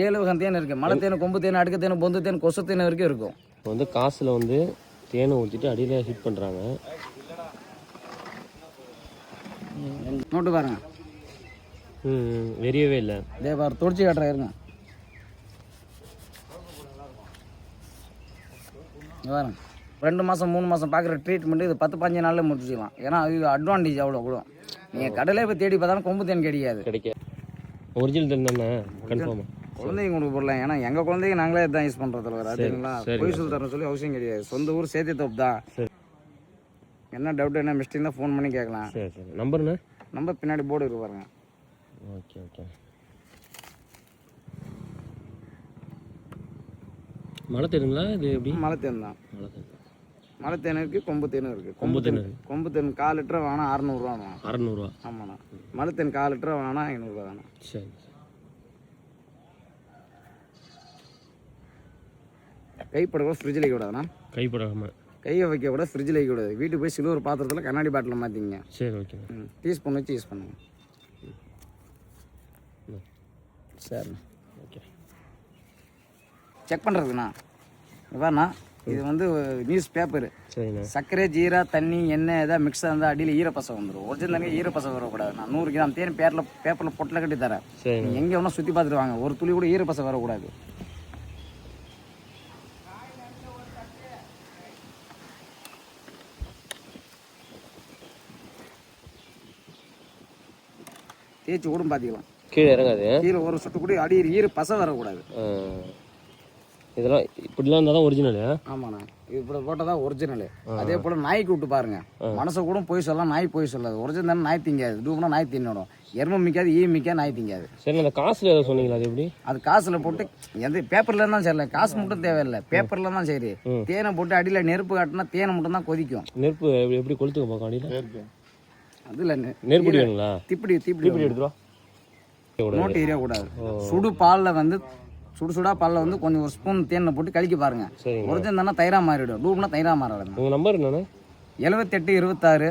7 வகை தேன் இருக்குது. மலை தேன், கொம்பு தேன், அடுக்கு தேன், பொந்து தேன், கொசு தேன் வரைக்கும் இருக்கும். இப்போ வந்து காசில் வந்து தேனை ஊற்றிட்டு அடியில் ஹீட் பண்ணுறாங்க. நோட்டு பாருங்க. வெறியவே இல்லை. இதே பாரு துடிச்சு காட்டுறா இருங்க. பாருங்க 2 மாதம் 3 மாதம் பார்க்குற ட்ரீட்மெண்ட்டு இது 10-15 நாளில் முடிச்சுக்கலாம். ஏன்னா இது அட்வான்டேஜ் அவ்வளோ கூட. நீங்கள் கடையிலே போய் தேடி பார்த்தாலும் கொம்பு தேன் கிடைக்காது. ஒரிஜினல் தேன் தானே கன்ஃபார்மாக குழந்தைங்க கொடுக்க போடலாம். ஏன்னா எங்கள் குழந்தைங்க நாங்களே தான் யூஸ் பண்ணுறதில்ல. அதுங்களா போய் சொல்லி தரணும் சொல்லி அவசியம் கிடையாது. சொந்த ஊர் சேர்த்து தோப்பு தான். என்ன டவுட் என்ன மிஸ்டேக் தான் ஃபோன் பண்ணி கேட்கலாம். சரி நம்பர்ண்ணே? நம்பர் பின்னாடி போர்டு இருக்கு பாருங்க. ஓகே. மலை தேனுங்களா இது எப்படி? மலை தேன் தான். மலை தேன் இருக்குது, கொம்பு தேனும் இருக்குது. கொம்பு தேன் 4 லிட்டர் வாங்கினா 600 ரூபா வேணும். 600 ஆமாண்ணா. மலை தேன் 4 லிட்டர் வாங்கினா 500 ரூபா வேணும். சரி. கைப்பட கூட ஃப்ரிட்ஜில் வைக்கக்கூடாதுண்ணா. கைப்படாமல் கையை வைக்கக்கூடாது, ஃப்ரிட்ஜில் வைக்கக்கூடாது. வீட்டுக்கு போய் சில்வர் பாத்திரத்தில் கண்ணாடி பாட்டில் மாற்றிங்க. சரி ஓகே. டீஸ்பூன் வச்சு யூஸ் பண்ணுங்க. சரிண்ணா ஓகே. செக் பண்ணுறதுண்ணா இவண்ணா இது வந்து நியூஸ் பேப்பரு. சரிண்ணா. சர்க்கரை, ஜீரா, தண்ணி, எண்ணெய் எதாவது மிக்ஸாக இருந்தால் அடியில் ஈரப்பசம் வந்துடும். ஒரிஜினல் ஈரப்பசம் வரக்கூடாது. நான் 100 கிராம் தேன் பேப்பரில் பொட்டில் கட்டி தரேன். நீங்கள் எங்கே வேணால் சுற்றி பார்த்துட்டு வாங்க. ஒரு துளி கூட ஈரப்பசம் வரக்கூடாது. தேய்ச்சி கூட பார்த்துக்கலாம். கீழே இறங்காது. கீழே ஒரு சுட்டு கூட அடி ஈரப்பசம் வரக்கூடாது. இதெல்லாம் இப்படிலாம் இருந்தால் தான் ஒரிஜினல். ஆமாண்ணா. இப்படி போட்டால் தான் ஒரிஜினல். அதே போல் நாய்க்கு விட்டு பாருங்க. மனசை கூட போய் சொல்லலாம், நாய் போய் சொல்லாது. ஒரிஜினல் நாய் திங்காது. டூப்னா நாய் தின்னுடும். எருமை மிக்காது, மிக்காது, நாய் திங்காது. சரி அந்த காசில் எதாவது சொன்னீங்களா? அது எப்படி? அது காசில் போட்டு எந்த பேப்பரில் தான் சரியில்லை. காசு மட்டும் தேவையில்லை, பேப்பரில் தான் சரி. தேனை போட்டு அடியில் நெருப்பு காட்டினா தேனை மட்டும் தான் கொதிக்கும். நெருப்பு எப்படி கொளுத்துக்க பார்க்க அடியில்? அது இல்லை நெருப்படி வேணுங்களா? தீப்பிடி எடுத்துருவா. நோட்டு எரிய கூடாது. சுடு பாலில் வந்து சுடுசுடா பாலில் வந்து கொஞ்சம் ஒரு ஸ்பூன் தேனை போட்டு கழிக்க பாருங்க. ஒரிஜினல் தானே தயிரா மாறிடும். டூப்னா தயிரா மாறாது. உங்கள் நம்பர் என்னண்ணே? 78 26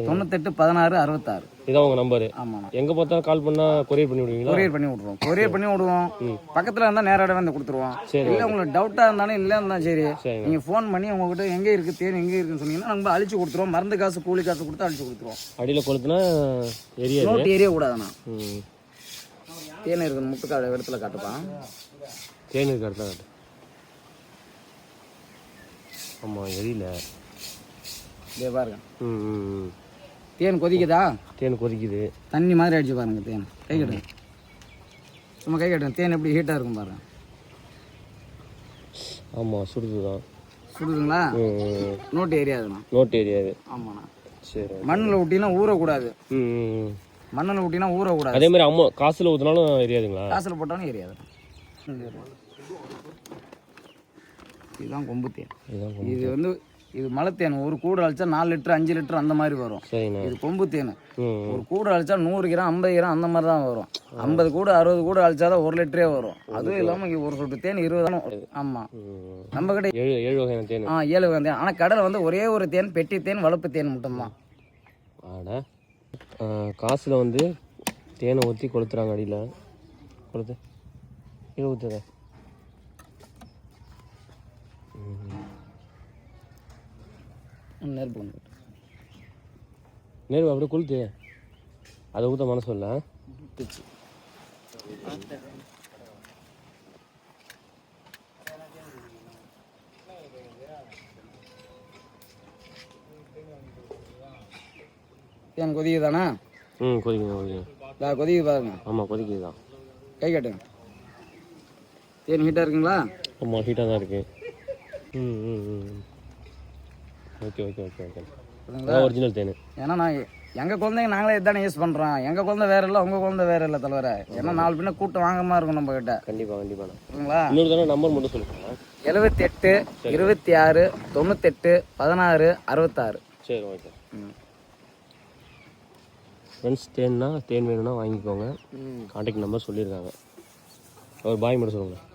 98 16 66. இதான் உங்கள் நம்பரு? ஆமாண்ணா. எங்கே பார்த்தா கால் பண்ணால் கொரியர் பண்ணி விடுவீங்களா? கொரியர் பண்ணி விடுவோம். பக்கத்தில் இருந்தால் நேராக வந்து கொடுத்துருவோம். இல்லை உங்களுக்கு டவுட்டாக இருந்தாலும் இல்லை இருந்தாலும் சரி, நீங்கள் ஃபோன் பண்ணி உங்ககிட்ட எங்கே இருக்குது தேன் எங்கே இருக்குன்னு சொன்னீங்கன்னா நம்ம அழிச்சு கொடுத்துருவோம். மருந்து காசு கூலி காசு கொடுத்து அழிச்சு கொடுத்துருவோம். அடியில் கொளுத்துனா நோட்டு ஏரிய கூடாதுண்ணா. தேன் இருக்குது முட்டுக்காடு இடத்துல காட்டுப்பான். தேன் இருக்க இடத்துல காட்டு. ஆமாம் எரியல. இதே பாருங்க. தேன் கொதிக்குதா? தேன் கொதிக்குது. தண்ணி மாதிரி அடிச்சு பாருங்க. தேன் கை கட்டுங்க. சும்மா கை கட்டுங்க. தேன் எப்படி ஹீட்டாக இருக்கும் பாருங்க. ஆமாம் சுடுதுதான். சுடுதுங்களா? நோட்டு ஏரியாதுண்ணா. நோட்டு ஏரியாது. ஆமாண்ணா. சரி. மண்ணில் ஊட்டினா ஊறக்கூடாது. மண்ணில் ஊட்டினா ஊறக்கூடாது. அதே மாதிரி அம்மா காசில் ஊற்றினாலும் எரியாதுங்களா? காசில் போட்டாலும் எரியாது. இதுதான் கொம்பு தேன். இது வந்து இது மலை தேன். ஒரு கூடு அழிச்சா 4 லிட்டர் 5 லிட்டர் அந்த மாதிரி வரும். இது கொம்பு தேன். ஒரு கூடு அழிச்சா 100 கிராம் 50 கிராம் அந்த மாதிரி தான் வரும். 50 கூடு 60 கூடு அழிச்சாதான் 1 லிட்டரே வரும். அதுவும் இல்லாமல் ஒரு சொட்டு தேன் 20. ஆமாம் நம்ம கிட்ட 7 வகையான தேன். 7 வகை தேன். ஆனால் கடையில் வந்து ஒரே ஒரு தேன் பெட்டி தேன் வளர்ப்பு தேன் மட்டும்தான். ஆடா காசில் வந்து தேனை ஊற்றி கொளுத்துறாங்க. அடியில் கொளுத்து கீழே ஊற்றுத. நெருப்பு அப்படியே கொளுத்து. அதை ஊற்ற மனசு இல்லை. தேன் கொதிக்குதாண்ணா? கொதிக்குது. கொதிக்குது பாருங்க. ஆமாம் கொதிக்குது தான். கை கட்டுங்க. தேன் ஹீட்டாக இருக்குங்களா? ஆமாம் ஹீட்டாக தான் இருக்குது. ஓகே. ஒரிஜினல் தேன். ஏன்னா நான் எங்கள் குழந்தைங்க நாங்களே இதுதானே யூஸ் பண்ணுறோம். எங்கள் குழந்தை வேறு இல்லை, உங்கள் குழந்தை வேறு இல்லை தலைவரை. ஏன்னா 4 பின்ன கூட்டம் வாங்கமாக இருக்கும் நம்ம கிட்ட. கண்டிப்பாக சரிங்களா? இன்னொரு தானே நம்பர் மட்டும் சொல்லுங்கள். 78 26 98 16 66. சரி ஓகே. ஃப்ரெண்ட்ஸ் தேன் வேணும்னா வாங்கிக்கோங்க. கான்டாக்ட் நம்பர் சொல்லியிருக்காங்க. ஒரு பாய் மட்டும் சொல்லுங்கள்.